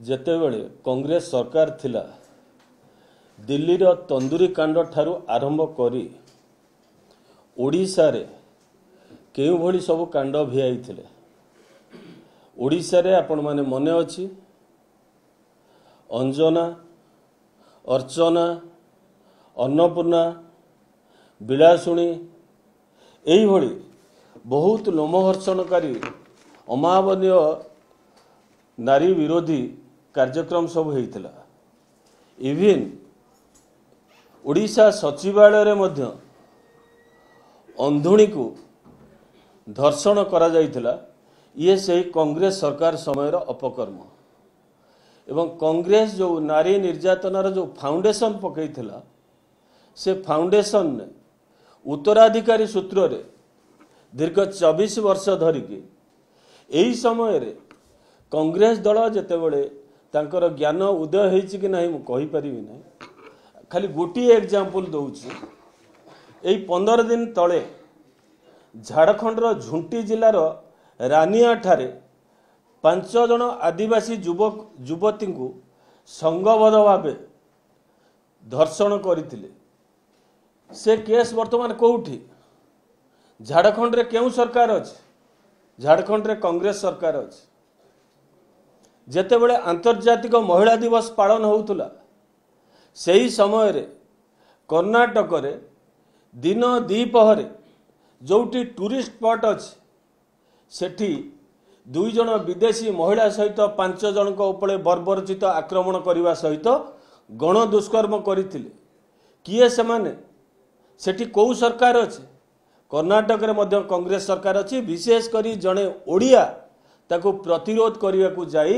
ଯେତେବେଳେ କଂଗ୍ରେସ ସରକାର ଥିଲା ଦିଲ୍ଲୀର ତନ୍ଦୁରୀ କାଣ୍ଡ ଠାରୁ ଆରମ୍ଭ କରି ଓଡ଼ିଶାରେ କେଉଁଭଳି ସବୁ କାଣ୍ଡ ଭିଆଇଥିଲେ। ଓଡ଼ିଶାରେ ଆପଣମାନେ ମନେ ଅଛି ଅଞ୍ଜନା, ଅର୍ଚ୍ଚନା, ଅନ୍ନପୂର୍ଣ୍ଣା, ବିଳାସୁଣୀ ଏଇଭଳି ବହୁତ ଲୋମହର୍ଷଣକାରୀ ଅମାନବୀୟ नारी विरोधी कार्यक्रम सब होता। इविन ओडिशा सचिवालय मध्य अंधुणी को धर्षण करा जाइथिला। ये से कांग्रेस सरकार समय अपकर्म एवं कांग्रेस जो नारी निर्यातनार जो फाउंडेशन पकईथिला से फाउंडेशन ने उत्तराधिकारी सूत्र रे दीर्घ 24 वर्ष धरिकी एही समय रे कांग्रेस दल जितेबले तांकर ज्ञान उदय होइछि कि नहीं कहि परिबि नहीं। खाली गोटी एग्जांपल दउछि। एई 15 दिन तले झारखंडर झुंटी जिलार रानिया ठारे 5 जन आदिवासी युवक युवती को संगबद्ध भाव धर्षण करथिले। से केस वर्तमान कोउठी झारखंड रे केउ सरकार अछि? झारखंड रे कांग्रेस सरकार अछि। जेतेबेले आंतर्जातिक महिला दिवस पालन होउतला सेही समय रे कर्नाटक रे दिन दीपहरे जोटी टूरिस्ट स्पॉट अछि सेठी 2 जन विदेशी महिला सहित 5 जनक उपरे बर्बरचित आक्रमण करने सहित गण दुष्कर्म करथिले। किए सेमाने सेठी को सरकार अछि? कर्नाटक रे मध्य कांग्रेस सरकार अछि। विशेष करी जने ओडिया ताको प्रतिरोध करने को जाई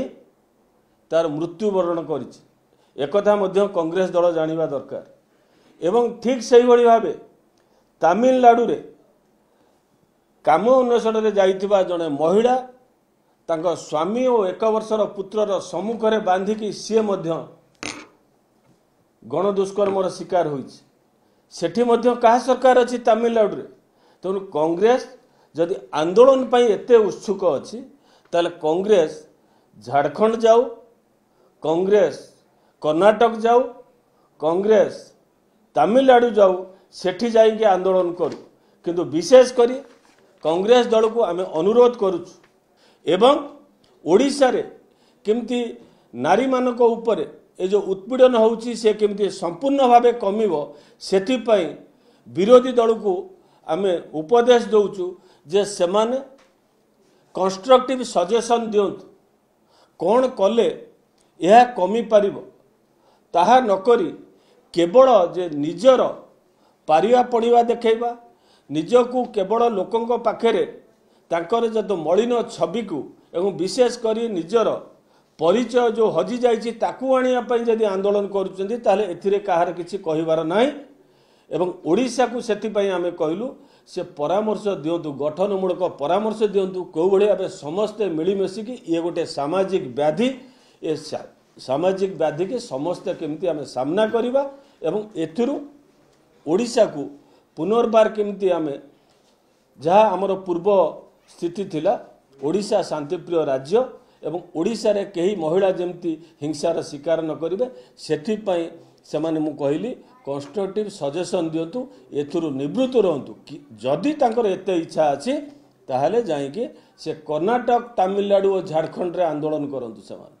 तार मृत्युवरण करिछि। एकथा मध्य कांग्रेस दल जानिबा दरकार। एवं ठीक सही भली भाबे तमिलनाडु रे काम अन्वेषण रे जाइथिबा जने महिला तांको स्वामी और 1 वर्षर पुत्रर सम्मुख रे बांधिकी सी मध्य गण दुष्कर्मर शिकार होइछि। सेठी मध्य कहा सरकार अछि तमिलनाडु रे? तेणु कांग्रेस जदि आंदोलन पई एते उत्सुक अछि ताले कांग्रेस झारखंड जाऊ, कांग्रेस कर्नाटक जाऊ, कांग्रेस तमिलनाडु जाऊ, सेठी जाइके आंदोलन करू। किंतु विशेष करी कांग्रेस दल को आमे अनुरोध करूछु एवं ओडिशा रे केमती नारी मानक ऊपर ए जो उत्पीड़न होउची से केमती संपूर्ण भावे कमिवो सेथि पई विरोधी दल को आमे उपदेश दउछु जे सेमाने कंस्ट्रक्टिव सजेशन दियंतु कौन कले यह कमी पारिबो ताहा नकरी केवल जे निजर पारिया पड़िवा देखैबा निजकू केवल लोकंक पाखरे तांकर जद मलिन छवि को एवं विशेष करी निजर परिचय जो हजि जाइछि ताकू आनिया पई जदि आंदोलन करूछन्ती ताले एथिरे काहार किछि कहिबार नाही। एवं ओडिशा को सेथि पई आमे कहलु से परामर्श दियंतु, गठनमूलक परामर्श दियंतु को भली भाबे समस्ते मिलिमिशिकी ये गोटे सामाजिक व्याधि ए सामाजिक व्याधि के समस्ते केमती आमे सामना करिबा एवं एथिरु ओडिशा को पुनर्बार केमती आमे जहाँ आमर पूर्व स्थिति थिला ओडिशा शांतिप्रिय राज्य एवं ओडिशा रे केही महिला जेमती हिंसार शिकार न करिवे सेथि पई सेमाने मु कहली कंस्ट्रक्टिव सजेशन दियंतु, एथुरु निवृत्त रहंतु। जदि तांकर एते इच्छा अछि ताहले जाइके से कर्नाटक, तमिलनाडु और झारखंड रे आंदोलन करंतु सेमाने।